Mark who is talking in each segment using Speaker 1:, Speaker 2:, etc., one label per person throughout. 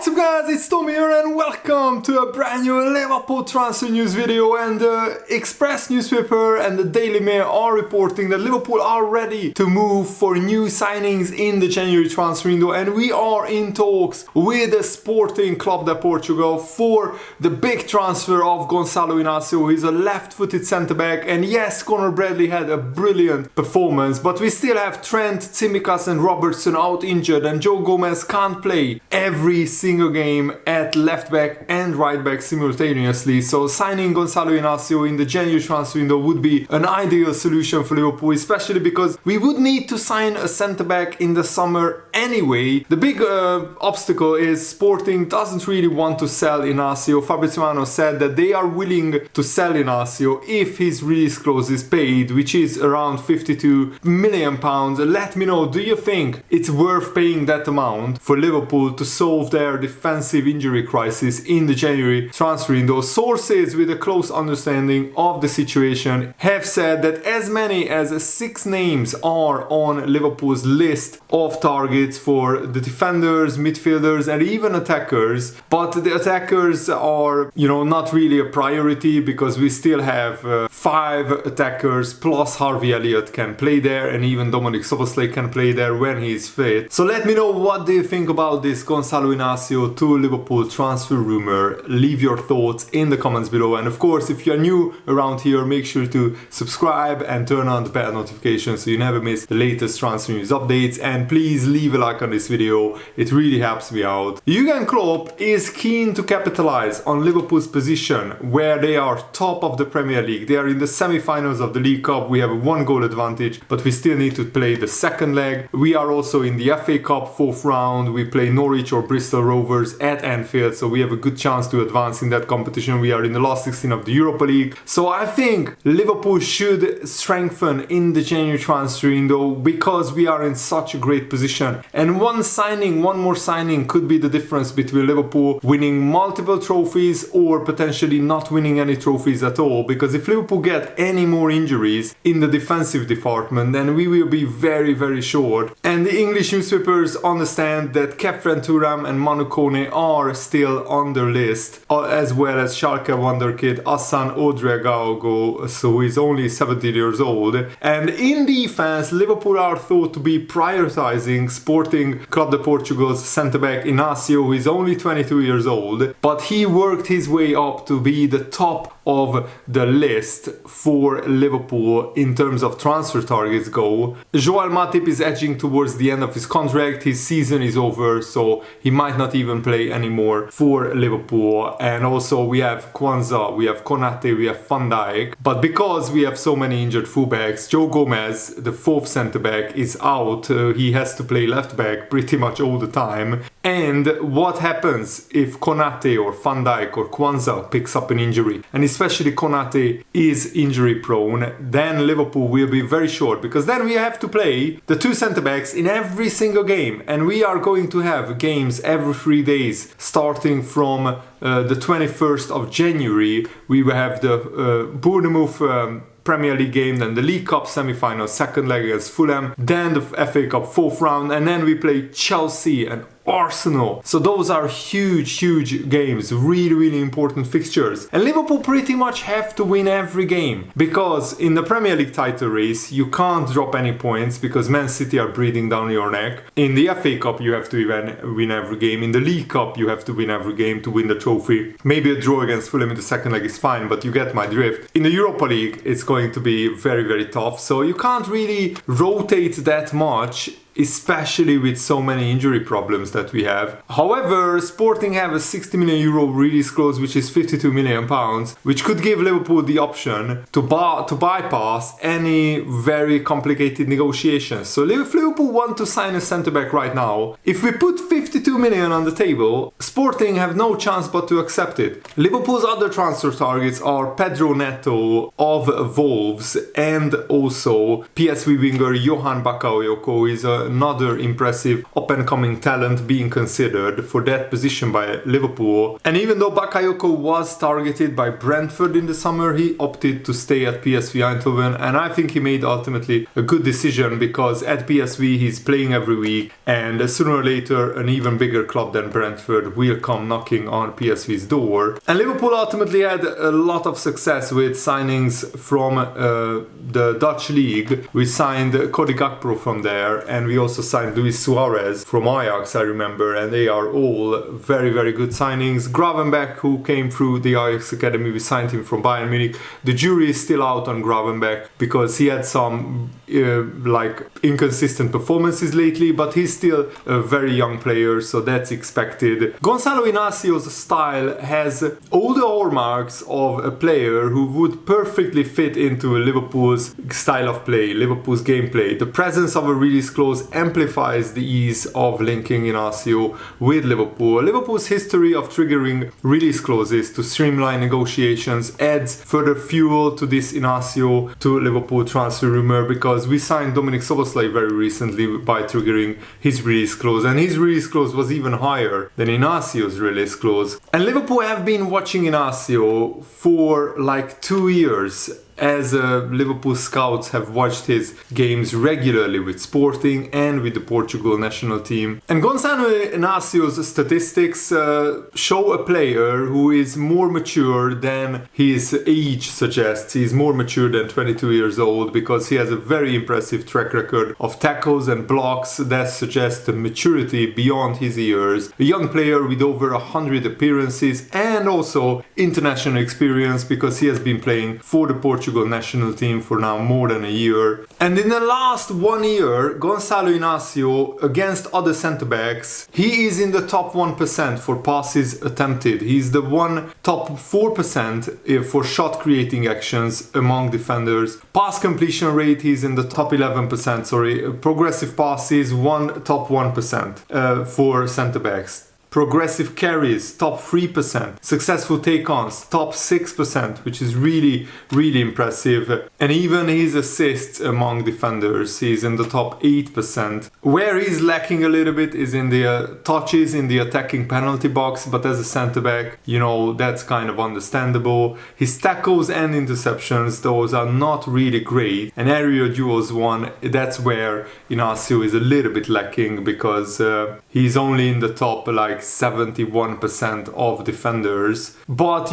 Speaker 1: What's up guys, it's Tom here and welcome to a brand new Liverpool transfer news video. And the Express newspaper and the Daily Mail are reporting that Liverpool are ready to move for new signings in the January transfer window, and we are in talks with the Sporting Club de Portugal for the big transfer of Gonçalo Inacio. He's a left-footed centre-back, and yes, Conor Bradley had a brilliant performance, but we still have Trent, Tsimikas and Robertson out injured, and Joe Gomez can't play every single game at left back and right back simultaneously. So signing Gonçalo Inacio in the January transfer window would be an ideal solution for Liverpool, especially because we would need to sign a centre back in the summer anyway. The big obstacle is Sporting doesn't really want to sell Inacio. Fabrizio Romano said that they are willing to sell Inacio if his release clause is paid, which is around £52 million. Let me know, do you think it's worth paying that amount for Liverpool to solve their defensive injury crisis in the January transfer window? Sources with a close understanding of the situation have said that as many as 6 names are on Liverpool's list of targets for the defenders, midfielders and even attackers, but the attackers are, not really a priority because we still have 5 attackers plus Harvey Elliott can play there, and even Dominic Szoboszlai can play there when he's fit. So let me know, what do you think about this Gonçalo Inacio to Liverpool transfer rumor? Leave your thoughts in the comments below, and of course if you're new around here, make sure to subscribe and turn on the bell notifications so you never miss the latest transfer news updates, and please leave a like on this video, it really helps me out. Jurgen Klopp is keen to capitalize on Liverpool's position where they are top of the Premier League. They are in the semi-finals of the League Cup. We have a 1 goal advantage, but we still need to play the second leg. We are also in the FA Cup 4th round. We play Norwich or Bristol Rovers at Anfield, so we have a good chance to advance in that competition. We are in the last 16 of the Europa League. So I think Liverpool should strengthen in the January transfer window because we are in such a great position. And one more signing could be the difference between Liverpool winning multiple trophies or potentially not winning any trophies at all. Because if Liverpool get any more injuries in the defensive department, then we will be very, very short. And the English newspapers understand that Kefren Turam and Manu Kone are still on their list, as well as Schalke wonderkid Hassan Odriozola, so he's only 17 years old. And in defense, Liverpool are thought to be prioritizing Sporting Club de Portugal's centre-back Inacio, who is only 22 years old, but he worked his way up to be the top of the list for Liverpool in terms of transfer targets go. Joel Matip is edging towards the end of his contract. His season is over, so he might not even play anymore for Liverpool. And also we have Kwanzaa, we have Konate, we have Van Dijk. But because we have so many injured fullbacks, Joe Gomez, the 4th centre-back, is out. He has to play left-back pretty much all the time. And what happens if Konate or Van Dijk or Kwanzaa picks up an injury, and especially Konate is injury prone, then Liverpool will be very short, because then we have to play the 2 centre-backs in every single game, and we are going to have games every 3 days starting from the 21st of January. We will have the Bournemouth Premier League game, then the League Cup semi-final, second leg against Fulham, then the FA Cup 4th round, and then we play Chelsea and Arsenal. So those are huge games, really important fixtures. And Liverpool pretty much have to win every game, because in the Premier League title race you can't drop any points because Man City are breathing down your neck. In the FA Cup you have to even win every game. In the League Cup you have to win every game to win the trophy. Maybe a draw against Fulham in the second leg is fine, but you get my drift. In the Europa League it's going to be very tough, so you can't really rotate that much, especially with so many injury problems that we have. However, Sporting have a €60 million release clause, which is £52 million, which could give Liverpool the option to bypass any very complicated negotiations. So if Liverpool want to sign a centre-back right now, if we put £52 million on the table, Sporting have no chance but to accept it. Liverpool's other transfer targets are Pedro Neto of Wolves and also PSV winger Johan Bakayoko. Is a another impressive up-and-coming talent being considered for that position by Liverpool. And even though Bakayoko was targeted by Brentford in the summer, he opted to stay at PSV Eindhoven, and I think he made ultimately a good decision, because at PSV he's playing every week, and sooner or later an even bigger club than Brentford will come knocking on PSV's door. And Liverpool ultimately had a lot of success with signings from the Dutch league. We signed Cody Gakpo from there, and we also signed Luis Suarez from Ajax, I remember, and they are all very, very good signings. Gravenberch, who came through the Ajax academy, we signed him from Bayern Munich. The jury is still out on Gravenberch because he had some inconsistent performances lately, but he's still a very young player, so that's expected. Gonçalo Inacio's style has all the hallmarks of a player who would perfectly fit into Liverpool's style of play, Liverpool's gameplay. The presence of a release clause amplifies the ease of linking Inacio with Liverpool. Liverpool's history of triggering release clauses to streamline negotiations adds further fuel to this Inacio to Liverpool transfer rumor, because we signed Dominic Szoboszlai very recently by triggering his release clause, and his release clause was even higher than Inacio's release clause. And Liverpool have been watching Inacio for like 2 years, as Liverpool scouts have watched his games regularly with Sporting and with the Portugal national team. And Gonçalo Inacio's statistics show a player who is more mature than his age suggests. He's more mature than 22 years old, because he has a very impressive track record of tackles and blocks that suggest maturity beyond his years. A young player with over 100 appearances and also international experience, because he has been playing for the Portugal national team for now more than a year. And in the last 1 year, Gonçalo Inacio, against other centre-backs, he is in the top 1% for passes attempted. He's the top 4% for shot creating actions among defenders. Pass completion rate, he's in the top 11%, progressive passes, top 1% for centre-backs. Progressive carries, top 3%. Successful take-ons, top 6%, which is really, really impressive. And even his assists among defenders, he's in the top 8%. Where he's lacking a little bit is in the touches in the attacking penalty box, but as a centre-back, that's kind of understandable. His tackles and interceptions, those are not really great. And aerial duels won, that's where Inacio is a little bit lacking, because he's only in the top 71% of defenders. But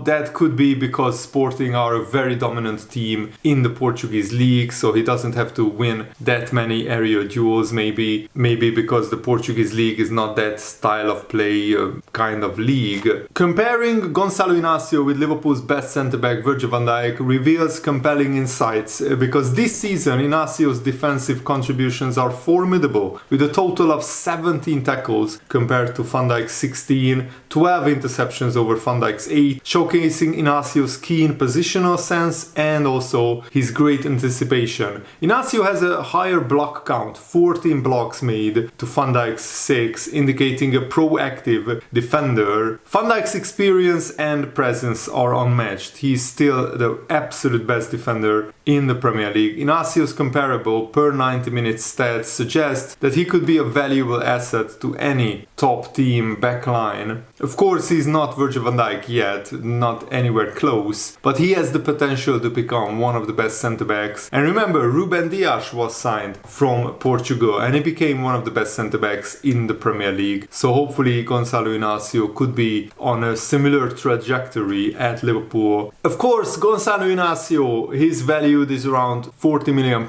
Speaker 1: that could be because Sporting are a very dominant team in the Portuguese league, so he doesn't have to win that many aerial duels. Maybe because the Portuguese league is not that style of play kind of league. Comparing Gonçalo Inacio with Liverpool's best centre-back Virgil van Dijk reveals compelling insights, because this season Inacio's defensive contributions are formidable, with a total of 17 tackles compared to Van Dijk's 16, 12 interceptions over Van Dijk's 8, showcasing Inacio's keen positional sense and also his great anticipation. Inacio has a higher block count, 14 blocks made to Van Dijk's 6, indicating a proactive defender. Van Dijk's experience and presence are unmatched. He's still the absolute best defender in the Premier League. Inacio's comparable per 90 minutes stats suggest that he could be a valuable asset to any top team backline. Of course, he's not Virgil van Dijk yet, not anywhere close, but he has the potential to become one of the best centre-backs. And remember, Ruben Dias was signed from Portugal and he became one of the best centre-backs in the Premier League. So hopefully Gonçalo Inacio could be on a similar trajectory at Liverpool. Of course, Gonçalo Inacio, his value is around £40 million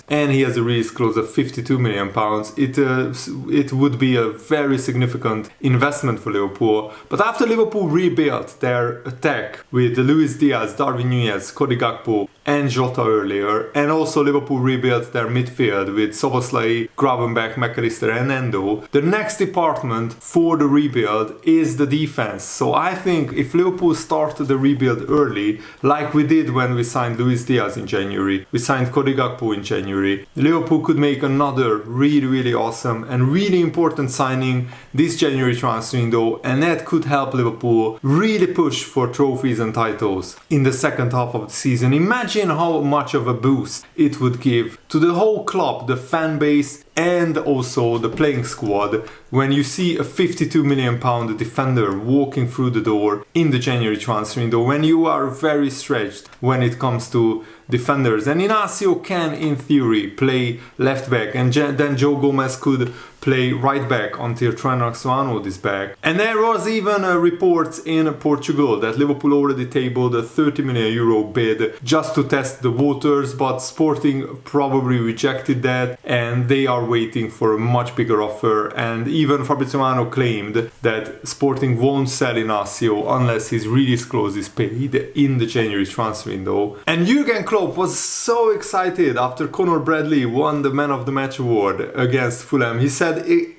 Speaker 1: and he has a release clause of £52 million. It would be a very significant investment for Liverpool. But after Liverpool rebuilt their attack with Luis Diaz, Darwin Núñez, Cody Gakpo and Jota earlier, and also Liverpool rebuilt their midfield with Szoboszlai, Gravenberch, McAllister and Endo, the next department for the rebuild is the defense. So I think if Liverpool started the rebuild early, like we did when we signed Luis Diaz in January, we signed Cody Gakpo in January, Liverpool could make another really, really awesome and really important signing this January transfer window, and that could help Liverpool really push for trophies and titles in the second half of the season. Imagine imagine how much of a boost it would give to the whole club, the fan base, and also the playing squad when you see a £52 million defender walking through the door in the January transfer window, when you are very stretched when it comes to defenders. And Inacio can, in theory, play left back, and then Joe Gomez could play right back until Trent Alexander-Arnold is back. And there was even reports in Portugal that Liverpool already tabled a €30 million bid just to test the waters, but Sporting probably rejected that, and they are waiting for a much bigger offer. And even Fabrizio Romano claimed that Sporting won't sell Inacio unless his release clause is paid in the January transfer window. And Jurgen Klopp was so excited after Conor Bradley won the Man of the Match award against Fulham. He said,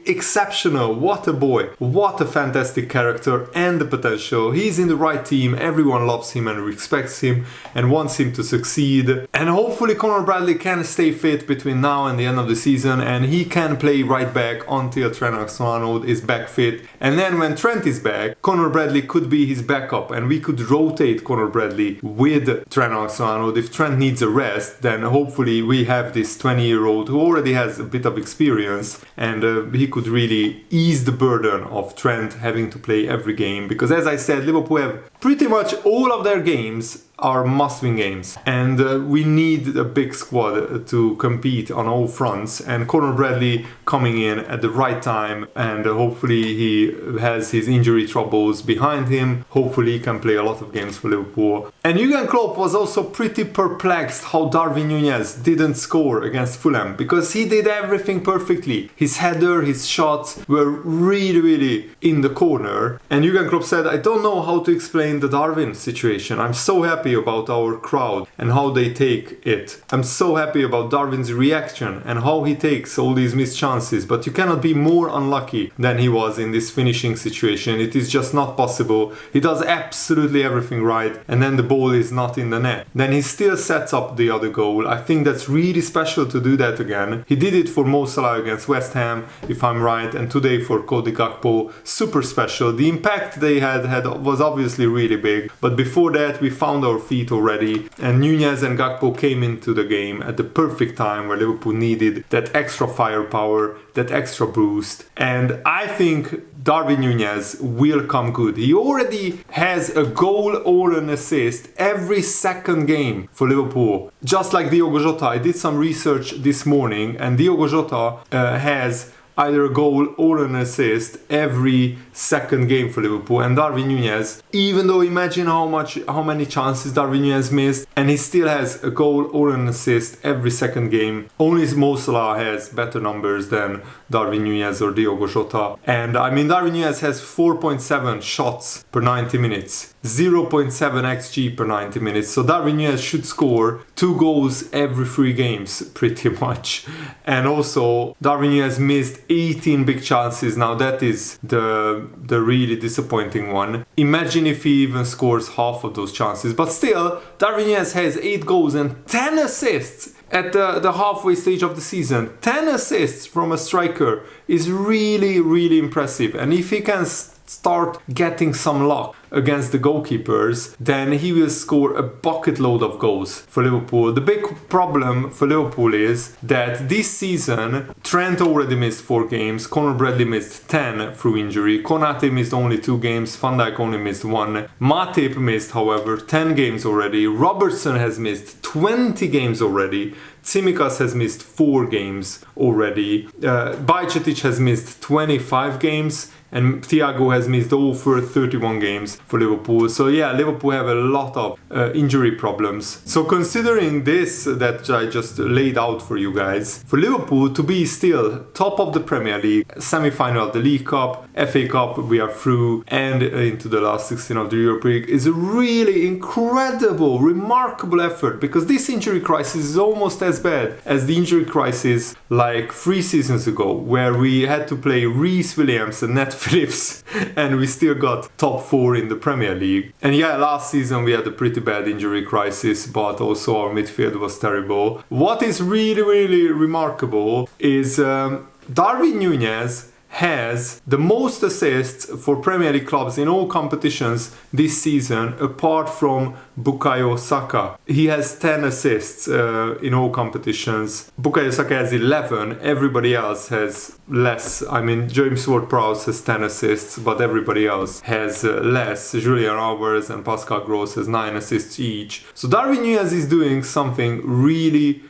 Speaker 1: exceptional, what a boy, what a fantastic character and the potential. He's in the right team, everyone loves him and respects him and wants him to succeed. And hopefully Conor Bradley can stay fit between now and the end of the season, and he can play right back until Trent Alexander-Arnold is back fit. And then when Trent is back, Conor Bradley could be his backup, and we could rotate Conor Bradley with Trent Alexander-Arnold. If Trent needs a rest, then hopefully we have this 20-year-old who already has a bit of experience, and he could really ease the burden of Trent having to play every game. Because as I said, Liverpool have pretty much all of their games are must-win games, and we need a big squad to compete on all fronts. And Conor Bradley coming in at the right time, and hopefully he has his injury troubles behind him. Hopefully he can play a lot of games for Liverpool. And Jurgen Klopp was also pretty perplexed how Darwin Núñez didn't score against Fulham, because he did everything perfectly. His header, his shots were really in the corner. And Jurgen Klopp said, I don't know how to explain the Darwin situation. I'm so happy about our crowd and how they take it. I'm so happy about Darwin's reaction and how he takes all these missed chances, but you cannot be more unlucky than he was in this finishing situation. It is just not possible. He does absolutely everything right, and then the ball is not in the net. Then he still sets up the other goal. I think that's really special to do that again. He did it for Mo Salah against West Ham, if I'm right, and today for Cody Gakpo. Super special. The impact they had was obviously really big, but before that we found our feet already, and Núñez and Gakpo came into the game at the perfect time where Liverpool needed that extra firepower, that extra boost. And I think Darwin Núñez will come good. He already has a goal or an assist every second game for Liverpool, just like Diogo Jota. I did some research this morning, and Diogo Jota has either a goal or an assist every second game for Liverpool. And Darwin Núñez, even though imagine how many chances Darwin Núñez missed, and he still has a goal or an assist every second game. Only Mo Salah has better numbers than Darwin Núñez or Diogo Jota. And I mean, Darwin Núñez has 4.7 shots per 90 minutes, 0.7 xG per 90 minutes. So Darwin Núñez should score 2 goals every 3 games pretty much. And also Darwin Núñez missed 18 big chances. Now that is the really disappointing one. Imagine if he even scores half of those chances. But still, Darwin Núñez has 8 goals and 10 assists at the halfway stage of the season. 10 assists from a striker is really impressive. And if he can start getting some luck against the goalkeepers, then he will score a bucket load of goals for Liverpool. The big problem for Liverpool is that this season Trent already missed 4 games, Conor Bradley missed 10 through injury, Konate missed only 2 games, Van Dijk only missed 1, Matip missed however 10 games already, Robertson has missed 20 games already, Tsimikas has missed 4 games already, Bajcetic has missed 25 games, and Thiago has missed over 31 games for Liverpool. So yeah, Liverpool have a lot of injury problems. So considering this that I just laid out for you guys, for Liverpool to be still top of the Premier League, semi-final of the League Cup, FA Cup we are through, and into the last 16 of the Europa League is a really incredible, remarkable effort, because this injury crisis is almost as bad as the injury crisis like 3 seasons ago, where we had to play Reece Williams and Nat Phillips and we still got top 4 in the Premier League. And yeah, last season we had a pretty bad injury crisis, but also our midfield was terrible. What is really remarkable is Darwin Núñez has the most assists for Premier League clubs in all competitions this season, apart from Bukayo Saka. He has 10 assists in all competitions. Bukayo Saka has 11. Everybody else has less. I mean, James Ward-Prowse has 10 assists, but everybody else has less. Julian Alvarez and Pascal Gross has 9 assists each. So Darwin Núñez is doing something really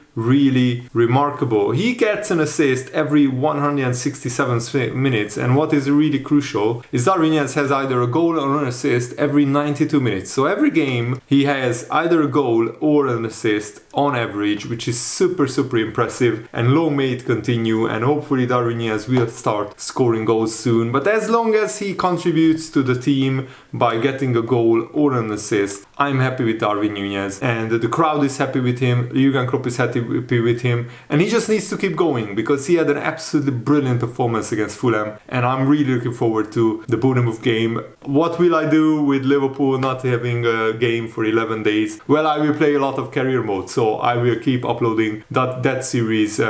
Speaker 1: remarkable. He gets an assist every 167 minutes, and what is really crucial is Darwin Núñez has either a goal or an assist every 92 minutes. So every game he has either a goal or an assist on average, which is super impressive, and long may it continue, and hopefully Darwin Núñez will start scoring goals soon. But as long as he contributes to the team by getting a goal or an assist, I'm happy with Darwin Núñez, and the crowd is happy with him. Jurgen Klopp is happy with him, and he just needs to keep going because he had an absolutely brilliant performance against Fulham, and I'm really looking forward to the Bournemouth game. What will I do with Liverpool not having a game for 11 days? Well, I will play a lot of career mode, so I will keep uploading that series.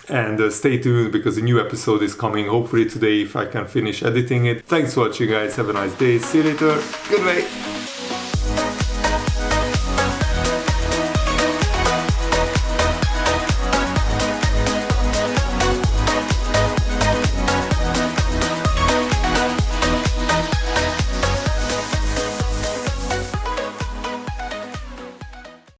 Speaker 1: And stay tuned because a new episode is coming hopefully today if I can finish editing it. Thanks for watching, guys. Have a nice day. See you later. Goodbye.